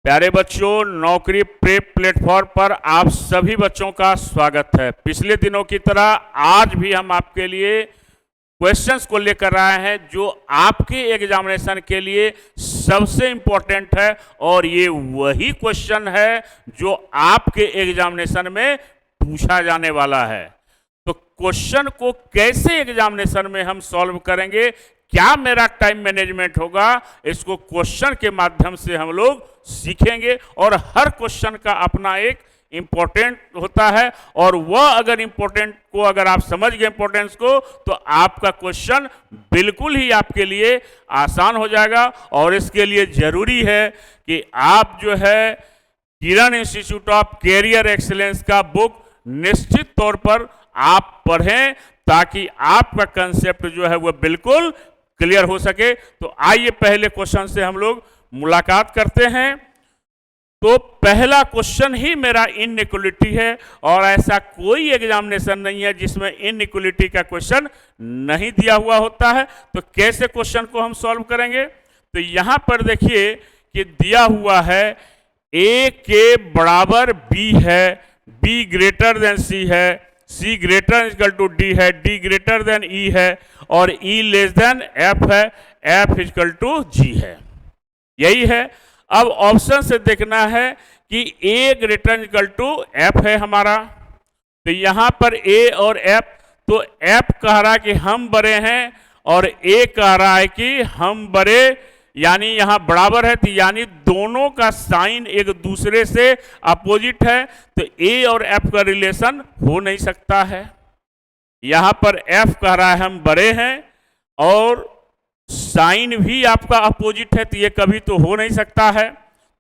प्यारे बच्चों, नौकरी प्रेप प्लेटफॉर्म पर आप सभी बच्चों का स्वागत है। पिछले दिनों की तरह आज भी हम आपके लिए क्वेश्चंस को लेकर आए हैं जो आपके एग्जामिनेशन के लिए सबसे इम्पोर्टेंट है, और ये वही क्वेश्चन है जो आपके एग्जामिनेशन में पूछा जाने वाला है। तो क्वेश्चन को कैसे एग्जामिनेशन में हम सॉल्व करेंगे, क्या मेरा टाइम मैनेजमेंट होगा, इसको क्वेश्चन के माध्यम से हम लोग सीखेंगे। और हर क्वेश्चन का अपना एक इम्पोर्टेंट होता है, और वह अगर इम्पोर्टेंट को अगर आप समझ गए इम्पोर्टेंस को, तो आपका क्वेश्चन बिल्कुल ही आपके लिए आसान हो जाएगा। और इसके लिए ज़रूरी है कि आप जो है किरण इंस्टीट्यूट ऑफ कैरियर एक्सीलेंस का बुक निश्चित तौर पर आप पढ़ें, ताकि आपका कंसेप्ट जो है वह बिल्कुल क्लियर हो सके। तो आइए पहले क्वेश्चन से हम लोग मुलाकात करते हैं। तो पहला क्वेश्चन ही मेरा इनइक्वलिटी है, और ऐसा कोई एग्जामिनेशन नहीं है जिसमें इनइक्वलिटी का क्वेश्चन नहीं दिया हुआ होता है। तो कैसे क्वेश्चन को हम सॉल्व करेंगे? तो यहां पर देखिए कि दिया हुआ है ए के बराबर बी है, बी ग्रेटर देन सी है, सी ग्रेटर इक्वल टू डी है, डी ग्रेटर देन ई है, और ई लेस देन एफ है, एफ इक्वल टू जी है। यही है। अब ऑप्शन से देखना है कि ए ग्रेटर इक्वल टू एफ है हमारा। तो यहां पर ए और एफ, तो एफ कह रहा है कि हम बड़े हैं, और ए कह रहा है कि हम बड़े, यानी यहां बराबर है, तो यानी दोनों का साइन एक दूसरे से अपोजिट है। तो ए और एफ का रिलेशन हो नहीं सकता है। यहां पर एफ कह रहा है हम बड़े हैं, और साइन भी आपका अपोजिट है, तो ये कभी तो हो नहीं सकता है।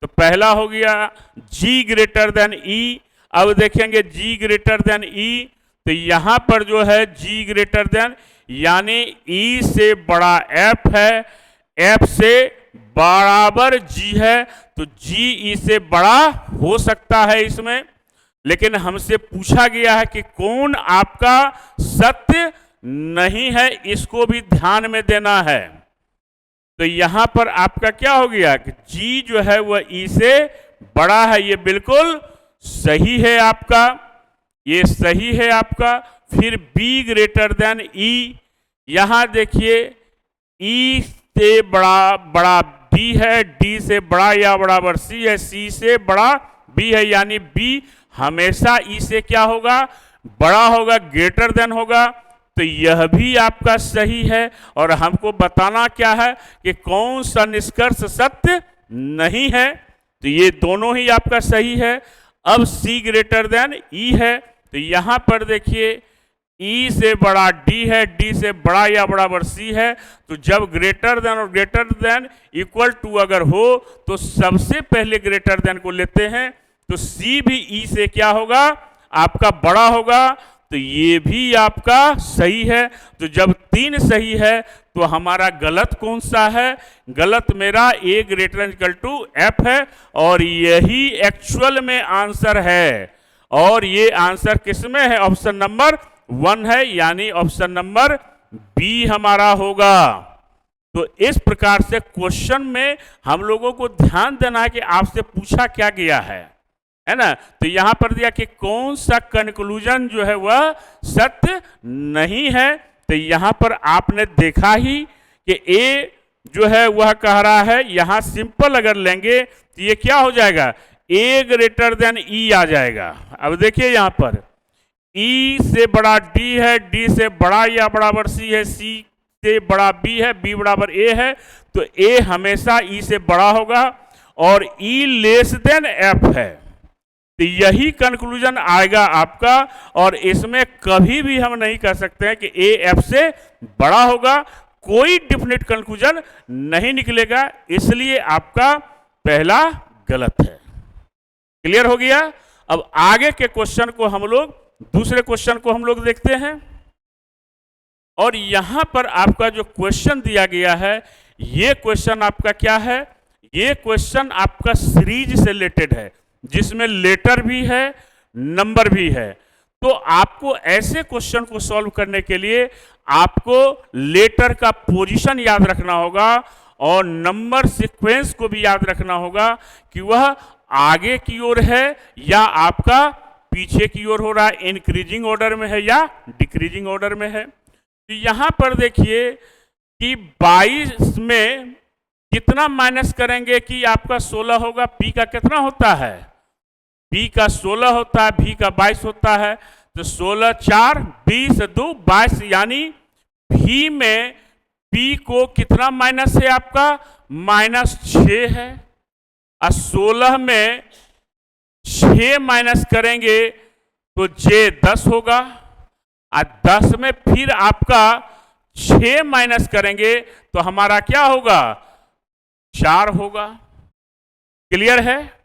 तो पहला हो गया जी ग्रेटर देन ई। अब देखेंगे जी ग्रेटर देन ई, तो यहां पर जो है जी ग्रेटर देन, यानी ई से बड़ा एफ है, एफ से बराबर जी है, तो जी ई से बड़ा हो सकता है इसमें। लेकिन हमसे पूछा गया है कि कौन आपका सत्य नहीं है, इसको भी ध्यान में देना है। तो यहां पर आपका क्या हो गया कि जी जो है वह ई से बड़ा है, ये बिल्कुल सही है आपका, ये सही है आपका। फिर बी ग्रेटर देन ई, यहां देखिए ई से बड़ा बी है, डी से बड़ा या बराबर सी है, सी से बड़ा बी है, यानी बी हमेशा ई से क्या होगा, बड़ा होगा, ग्रेटर देन होगा। तो यह भी आपका सही है। और हमको बताना क्या है कि कौन सा निष्कर्ष सत्य नहीं है, तो ये दोनों ही आपका सही है। अब सी ग्रेटर देन ई है, तो यहां पर देखिए ई से बड़ा डी है, डी से बड़ा या बराबर सी है। तो जब ग्रेटर देन और ग्रेटर देन इक्वल टू अगर हो, तो सबसे पहले ग्रेटर देन को लेते हैं, तो सी भी ई से क्या होगा, आपका बड़ा होगा। तो ये भी आपका सही है। तो जब तीन सही है, तो हमारा गलत कौन सा है? गलत मेरा ए ग्रेटर इक्वल टू एफ है, और यही एक्चुअल में आंसर है। और ये आंसर किसमें है? ऑप्शन नंबर 1 है, यानी ऑप्शन नंबर बी हमारा होगा। तो इस प्रकार से क्वेश्चन में हम लोगों को ध्यान देना है कि आपसे पूछा क्या गया है ना। तो यहां पर दिया कि कौन सा कंक्लूजन जो है वह सत्य नहीं है। तो यहां पर आपने देखा ही कि ए जो है वह कह रहा है, यहां सिंपल अगर लेंगे तो ये क्या हो जाएगा, ए ग्रेटर देन ई आ जाएगा। अब देखिए यहां पर ई से बड़ा डी है, डी से बड़ा या बराबर सी है, सी से बड़ा बी है, बी बराबर ए है। तो ए हमेशा ई से बड़ा होगा, और ई लेस देन एफ है। तो यही कंक्लूजन आएगा आपका, और इसमें कभी भी हम नहीं कह सकते हैं कि ए एफ से बड़ा होगा। कोई डिफिनिट कंक्लूजन नहीं निकलेगा, इसलिए आपका पहला गलत है। क्लियर हो गया? अब आगे के क्वेश्चन को हम लोग, दूसरे क्वेश्चन को हम लोग देखते हैं। और यहां पर आपका जो क्वेश्चन दिया गया है, ये क्वेश्चन आपका क्या है? ये क्वेश्चन आपका सीरीज से रिलेटेड है, जिसमें लेटर भी है, नंबर भी है। तो आपको ऐसे क्वेश्चन को सॉल्व करने के लिए आपको लेटर का पोजीशन याद रखना होगा, और नंबर सीक्वेंस को भी याद रखना होगा कि वह आगे की ओर है या आपका पीछे की ओर हो रहा है, इंक्रीजिंग ऑर्डर में है या डिक्रीजिंग ऑर्डर में है। तो यहां पर देखिए कि 22 में कितना माइनस करेंगे कि आपका 16 होगा। पी का कितना होता है? पी का 16 होता है, भी का 22 होता है। तो 16 4 20 2 22, यानी भी में पी को कितना माइनस है आपका? -6 है। और 16 में 6 माइनस करेंगे तो जे 10 होगा। और 10 में फिर आपका 6 माइनस करेंगे तो हमारा क्या होगा? 4 होगा। क्लियर है?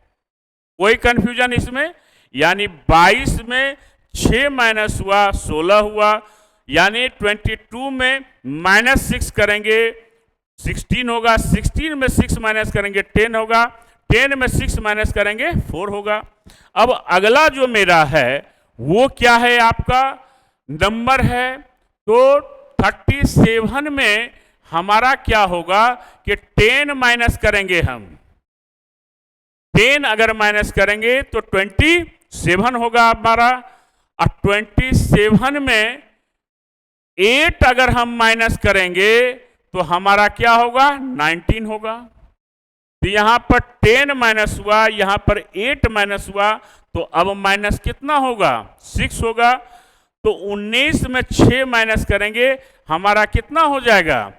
कोई कंफ्यूजन इसमें? यानी 22 में 6 माइनस हुआ 16 हुआ, यानी 22 में -6 करेंगे 16 होगा, 16 में 6 माइनस करेंगे 10 होगा, 10 में 6 माइनस करेंगे 4 होगा। अब अगला जो मेरा है वो क्या है? आपका नंबर है। तो 37 में हमारा क्या होगा कि 10 माइनस करेंगे हम। 10 अगर माइनस करेंगे तो 27 होगा हमारा। और 27 में 8 अगर हम माइनस करेंगे तो हमारा क्या होगा? 19 होगा। तो यहां पर 10 माइनस हुआ, यहां पर 8 माइनस हुआ, तो अब माइनस कितना होगा? 6 होगा। तो 19 में 6 माइनस करेंगे हमारा कितना हो जाएगा?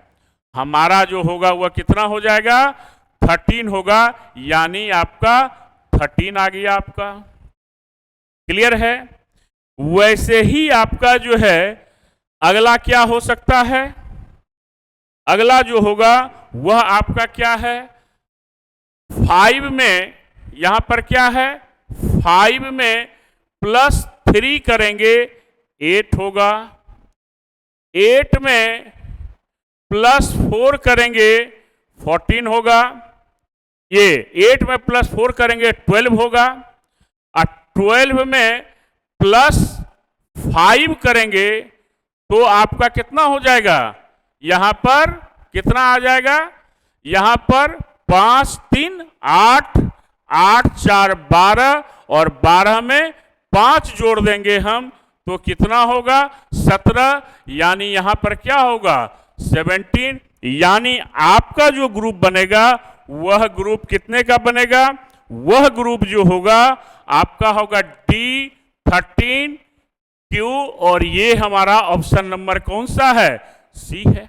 हमारा जो होगा वह कितना हो जाएगा? 13 होगा। यानी आपका 13 आ गया आपका। क्लियर है? वैसे ही आपका जो है अगला क्या हो सकता है? अगला जो होगा वह आपका क्या है? 5 में यहां पर क्या है? 5 में +3 करेंगे 8 होगा। 8 में +4 करेंगे 14 होगा। ये 8 में +4 करेंगे 12 होगा। और 12 में +5 करेंगे तो आपका कितना हो जाएगा? यहां पर कितना आ जाएगा? यहां पर 5 3 8, 8 4 12, और 12 में 5 जोड़ देंगे हम तो कितना होगा? 17। यानी यहां पर क्या होगा? 17। यानी आपका जो ग्रुप बनेगा वह ग्रुप कितने का बनेगा? वह ग्रुप जो होगा आपका होगा D13Q, और ये हमारा ऑप्शन नंबर कौन सा है? सी है।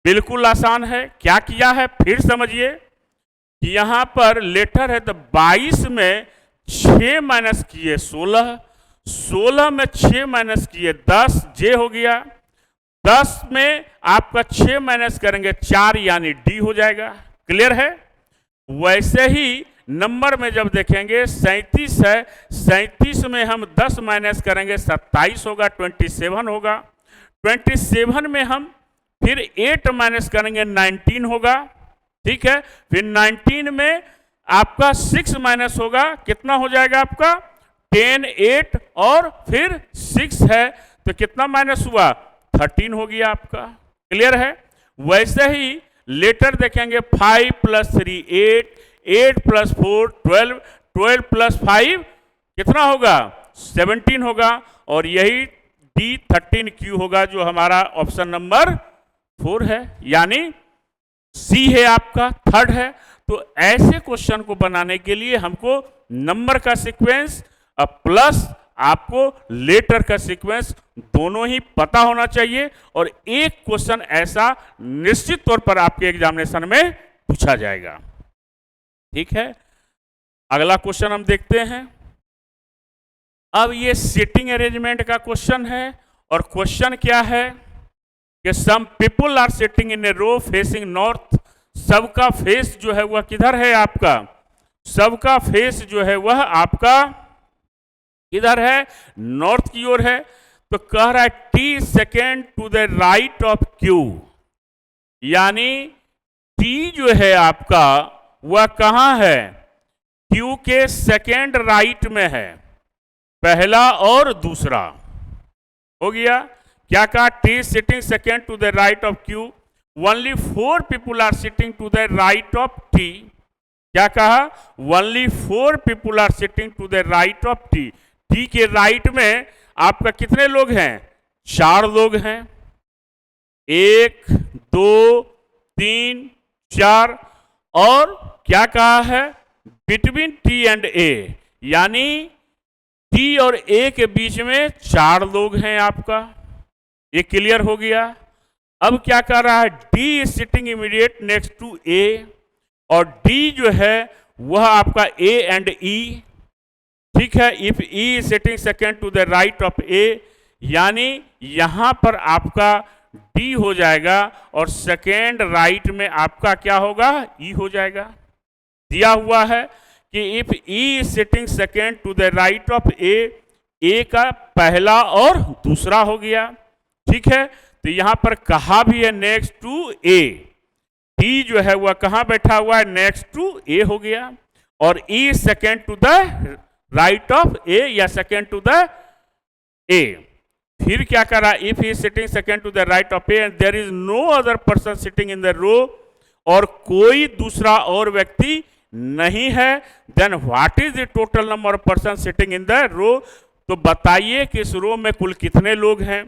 बिल्कुल आसान है। क्या किया है फिर समझिए कि यहां पर लेटर है तो 22 में 6 माइनस किए 16, 16 में 6 माइनस किए 10, जे हो गया। 10 में आपका 6 माइनस करेंगे 4, यानी डी हो जाएगा। क्लियर है? वैसे ही नंबर में जब देखेंगे 37 है, 37 में हम 10 माइनस करेंगे 27 होगा, 27 होगा। 27 में हम फिर 8 माइनस करेंगे 19 होगा। ठीक है? फिर 19 में आपका 6 माइनस होगा, कितना हो जाएगा आपका? 10 8 और फिर 6 है तो कितना माइनस हुआ? 13 हो गया आपका। क्लियर है? वैसे ही लेटर देखेंगे 5 + 3 8, 8 + 4 12, 12 + 5 कितना होगा? 17 होगा। और यही D13Q होगा जो हमारा ऑप्शन नंबर 4 है, यानी सी है आपका, थर्ड है। तो ऐसे क्वेश्चन को बनाने के लिए हमको नंबर का सीक्वेंस प्लस आपको लेटर का सीक्वेंस दोनों ही पता होना चाहिए, और एक क्वेश्चन ऐसा निश्चित तौर पर आपके एग्जामिनेशन में पूछा जाएगा। ठीक है? अगला क्वेश्चन हम देखते हैं। अब ये सीटिंग अरेंजमेंट का क्वेश्चन है, और क्वेश्चन क्या है कि some people are sitting in a row facing north. सबका फेस जो है वह किधर है आपका? सबका फेस जो है वह आपका किधर है? नॉर्थ की ओर है। तो कह रहा है T second to the right of Q, यानी टी जो है आपका वह कहां है? क्यू के सेकेंड राइट में है, पहला और दूसरा। हो गया? क्या कहा? T sitting second to the right of Q. Only 4 people are sitting to the right of T. क्या कहा? Only 4 people are sitting to the right of T. T के राइट में आपका कितने लोग हैं? 4 लोग हैं। 1 2 3 4। और क्या कहा है? बिटवीन टी एंड ए, यानी टी और ए के बीच में 4 लोग हैं आपका। ये क्लियर हो गया। अब क्या कर रहा है? D is sitting immediate next to A, और डी जो है वह आपका ए एंड ई। ठीक है, if E is sitting second to the right of A, यानी यहां पर आपका डी हो जाएगा और सेकेंड राइट में आपका क्या होगा? ई हो जाएगा। दिया हुआ है कि if E is sitting second to the right of A का पहला और दूसरा हो गया। ठीक है, तो यहां पर कहा भी है नेक्स्ट टू ए। डी जो है वह कहां बैठा हुआ है? नेक्स्ट टू ए हो गया। और E second to the right of A या सेकेंड टू द ए। फिर क्या करा? If he sitting second to the right of A and there is no other person sitting in the row, और कोई दूसरा और व्यक्ति नहीं है, then what is the total number of person sitting in the row. तो बताइए कि इस रो में कुल कितने लोग हैं?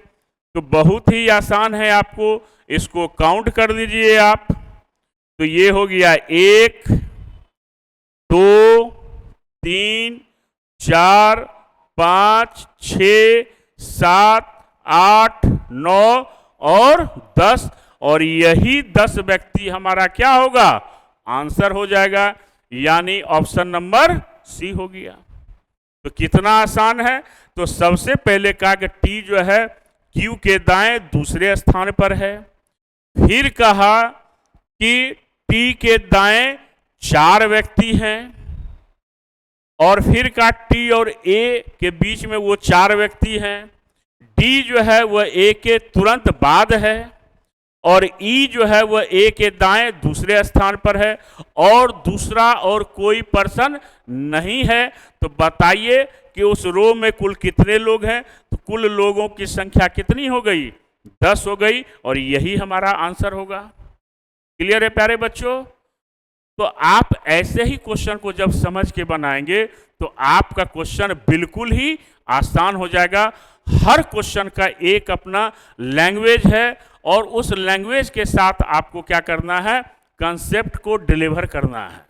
तो बहुत ही आसान है, आपको इसको काउंट कर लीजिए आप। तो ये हो गया 1 2 3 4 5 6 7 8 9 और 10, और यही 10 व्यक्ति हमारा क्या होगा? आंसर हो जाएगा, यानी ऑप्शन नंबर सी हो गया। तो कितना आसान है। तो सबसे पहले कहा कि टी जो है क्यू के दाएं दूसरे स्थान पर है। फिर कहा कि टी के दाएं 4 व्यक्ति हैं, और फिर का टी और ए के बीच में वो 4 व्यक्ति हैं। डी जो है वह ए के तुरंत बाद है, और ई जो है वह ए के दाएं दूसरे स्थान पर है, और दूसरा और कोई पर्सन नहीं है। तो बताइए कि उस रो में कुल कितने लोग हैं? तो कुल लोगों की संख्या कितनी हो गई? 10 हो गई, और यही हमारा आंसर होगा। क्लियर है प्यारे बच्चों? तो आप ऐसे ही क्वेश्चन को जब समझ के बनाएंगे तो आपका क्वेश्चन बिल्कुल ही आसान हो जाएगा। हर क्वेश्चन का एक अपना लैंग्वेज है, और उस लैंग्वेज के साथ आपको क्या करना है? कंसेप्ट को डिलीवर करना है।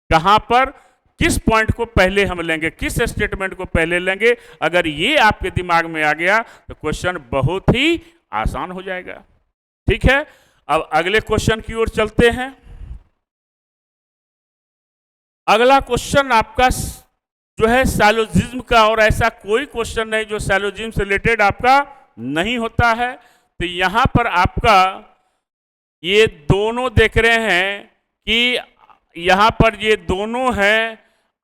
कहां पर किस पॉइंट को पहले हम लेंगे, किस स्टेटमेंट को पहले लेंगे, अगर ये आपके दिमाग में आ गया तो क्वेश्चन बहुत ही आसान हो जाएगा। ठीक है, अब अगले क्वेश्चन की ओर चलते हैं। अगला क्वेश्चन आपका जो है सैलोजिज्म का, और ऐसा कोई क्वेश्चन नहीं जो सैलोजिज्म से रिलेटेड आपका नहीं होता है। तो यहां पर आपका ये दोनों देख रहे हैं कि यहां पर ये दोनों हैं,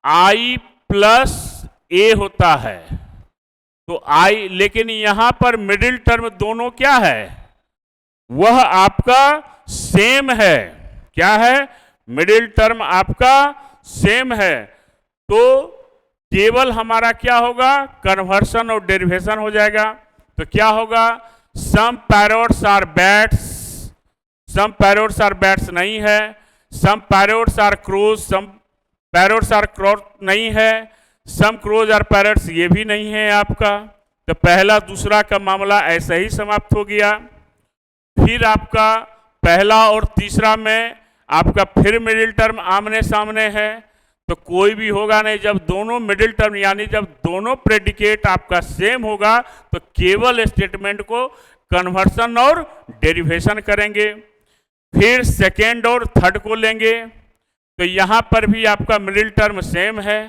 आई प्लस ए होता है। तो आई, लेकिन यहां पर मिडिल टर्म दोनों क्या है? वह आपका सेम है। क्या है? मिडिल टर्म आपका सेम है। तो केवल हमारा क्या होगा? कन्वर्शन और डेरिवेशन हो जाएगा। तो क्या होगा? Some parrots are bats, some parrots are bats नहीं है। Some parrots are crows, some parrots are crows नहीं है। सम क्रोज आर पैरोट्स, ये भी नहीं है आपका। तो पहला दूसरा का मामला ऐसा ही समाप्त हो गया। फिर आपका पहला और तीसरा में आपका फिर मिडिल टर्म आमने सामने है, तो कोई भी होगा नहीं। जब दोनों मिडिल टर्म यानी जब दोनों प्रेडिकेट आपका सेम होगा तो केवल स्टेटमेंट को कन्वर्शन और डेरिवेशन करेंगे। फिर सेकेंड और थर्ड को लेंगे, तो यहाँ पर भी आपका मिडिल टर्म सेम है,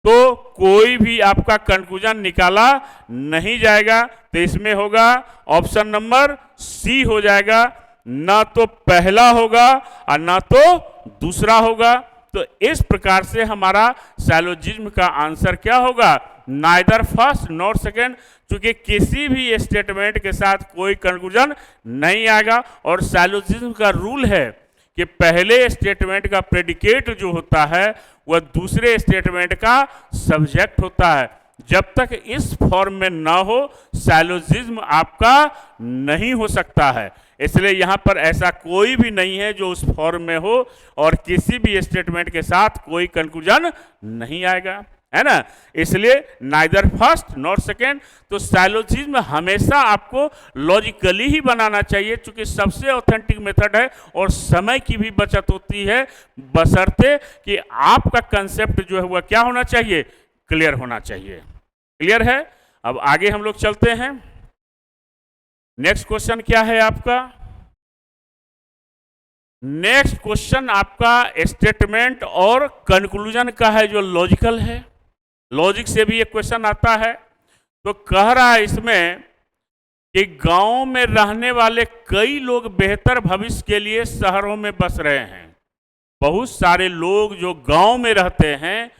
तो कोई भी आपका कंक्लूजन निकाला नहीं जाएगा। तो इसमें होगा ऑप्शन नंबर सी हो जाएगा। ना तो पहला होगा और ना तो दूसरा होगा। तो इस प्रकार से हमारा सैलोजिज्म का आंसर क्या होगा? नाइदर फर्स्ट नॉर सेकेंड, क्योंकि किसी भी स्टेटमेंट के साथ कोई कंक्लूजन नहीं आएगा। और सैलोजिज्म का रूल है कि पहले स्टेटमेंट का प्रेडिकेट जो होता है वह दूसरे स्टेटमेंट का सब्जेक्ट होता है। जब तक इस फॉर्म में ना हो सैलोजिज्म आपका नहीं हो सकता है। इसलिए यहाँ पर ऐसा कोई भी नहीं है जो उस फॉर्म में हो और किसी भी स्टेटमेंट के साथ कोई कंक्लूजन नहीं आएगा, है ना। इसलिए नाइदर फर्स्ट नॉट सेकेंड। तो साइलोजिज्म हमेशा आपको लॉजिकली ही बनाना चाहिए, क्योंकि सबसे ऑथेंटिक मेथड है और समय की भी बचत होती है, बशर्ते कि आपका कंसेप्ट जो है वह क्या होना चाहिए, क्लियर होना चाहिए। क्लियर है। अब आगे हम लोग चलते हैं। नेक्स्ट क्वेश्चन क्या है आपका? नेक्स्ट क्वेश्चन आपका स्टेटमेंट और कंक्लूजन का है, जो लॉजिकल है। लॉजिक से भी एक क्वेश्चन आता है। तो कह रहा है इसमें कि गांव में रहने वाले कई लोग बेहतर भविष्य के लिए शहरों में बस रहे हैं। बहुत सारे लोग जो गांव में रहते हैं,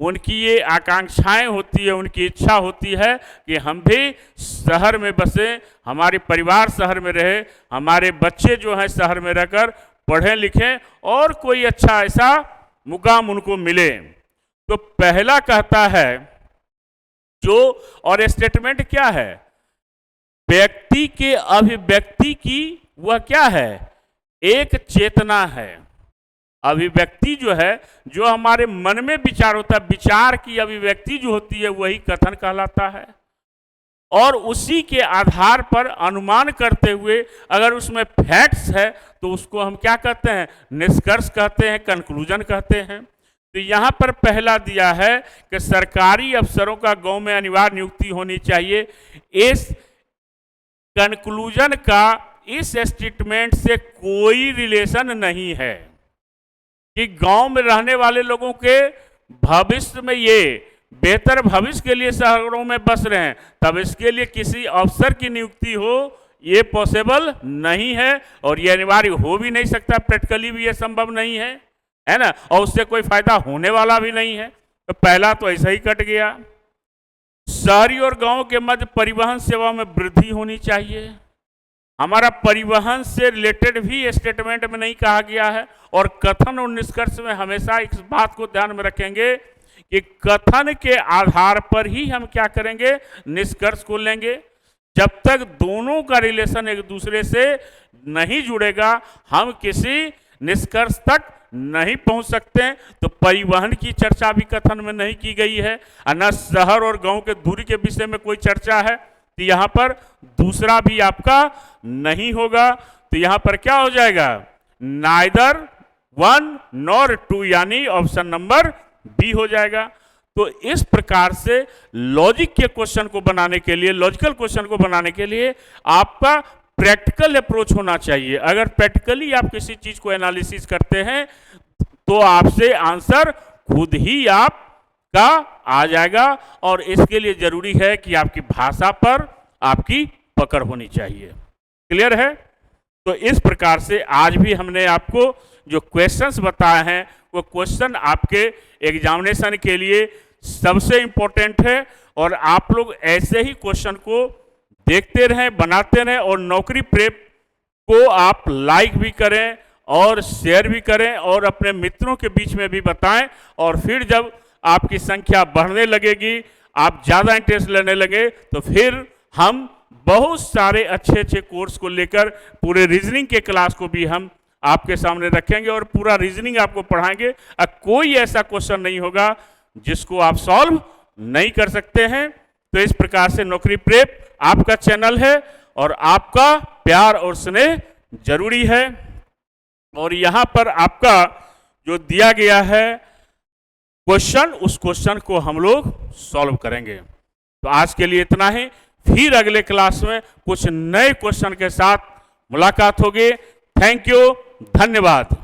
उनकी ये आकांक्षाएं होती है, उनकी इच्छा होती है कि हम भी शहर में बसें, हमारे परिवार शहर में रहे, हमारे बच्चे जो हैं शहर में रहकर पढ़ें लिखें और कोई अच्छा ऐसा मुकाम उनको मिले। तो पहला कहता है जो, और स्टेटमेंट क्या है, व्यक्ति के अभिव्यक्ति की वह क्या है, एक चेतना है। अभिव्यक्ति जो है, जो हमारे मन में विचार होता है, विचार की अभिव्यक्ति जो होती है वही कथन कहलाता है। और उसी के आधार पर अनुमान करते हुए अगर उसमें फैक्ट्स है तो उसको हम क्या कहते हैं, निष्कर्ष कहते हैं, कंक्लूजन कहते हैं। तो यहाँ पर पहला दिया है कि सरकारी अफसरों का गांव में अनिवार्य नियुक्ति होनी चाहिए। इस कंक्लूजन का इस स्टेटमेंट से कोई रिलेशन नहीं है कि गांव में रहने वाले लोगों के भविष्य में, ये बेहतर भविष्य के लिए शहरों में बस रहे हैं, तब इसके लिए किसी अफसर की नियुक्ति हो, ये पॉसिबल नहीं है और ये अनिवार्य हो भी नहीं सकता। प्रैक्टिकली भी ये संभव नहीं है ना, और उससे कोई फायदा होने वाला भी नहीं है। तो पहला तो ऐसा ही कट गया। शहरी और गांव के मध्य परिवहन सेवा में वृद्धि होनी चाहिए। हमारा परिवहन से रिलेटेड भी स्टेटमेंट में नहीं कहा गया है। और कथन और निष्कर्ष में हमेशा इस बात को ध्यान में रखेंगे कि कथन के आधार पर ही हम क्या करेंगे, निष्कर्ष को लेंगे। जब तक दोनों का रिलेशन एक दूसरे से नहीं जुड़ेगा, हम किसी निष्कर्ष तक नहीं पहुंच सकते। तो परिवहन की चर्चा भी कथन में नहीं की गई है, न शहर और गांव के दूरी के विषय में कोई चर्चा है। तो यहाँ पर दूसरा भी आपका नहीं होगा। तो यहाँ पर क्या हो जाएगा, नाइदर 1 नॉर 2, यानी ऑप्शन नंबर बी हो जाएगा। तो इस प्रकार से लॉजिक के क्वेश्चन को बनाने के लिए, लॉजिकल क्वेश्चन को बनाने के लिए आपका प्रैक्टिकल अप्रोच होना चाहिए। अगर प्रैक्टिकली आप किसी चीज को एनालिसिस करते हैं तो आपसे आंसर खुद ही आपका आ जाएगा। और इसके लिए जरूरी है कि आपकी भाषा पर आपकी पकड़ होनी चाहिए। क्लियर है। तो इस प्रकार से आज भी हमने आपको जो क्वेश्चंस बताए हैं, वो क्वेश्चन आपके एग्जामिनेशन के लिए सबसे इम्पोर्टेंट है। और आप लोग ऐसे ही क्वेश्चन को देखते रहें, बनाते रहें और नौकरी प्रेप को आप लाइक भी करें और शेयर भी करें और अपने मित्रों के बीच में भी बताएं। और फिर जब आपकी संख्या बढ़ने लगेगी, आप ज़्यादा इंटरेस्ट लेने लगे, तो फिर हम बहुत सारे अच्छे अच्छे कोर्स को लेकर पूरे रीजनिंग के क्लास को भी हम आपके सामने रखेंगे और पूरा रीजनिंग आपको पढ़ाएंगे। कोई ऐसा क्वेश्चन नहीं होगा जिसको आप सॉल्व नहीं कर सकते हैं। तो इस प्रकार से नौकरी प्रेप आपका चैनल है और आपका प्यार और स्नेह जरूरी है। और यहाँ पर आपका जो दिया गया है क्वेश्चन, उस क्वेश्चन को हम लोग सॉल्व करेंगे। तो आज के लिए इतना ही। फिर अगले क्लास में कुछ नए क्वेश्चन के साथ मुलाकात होगी। थैंक यू, धन्यवाद।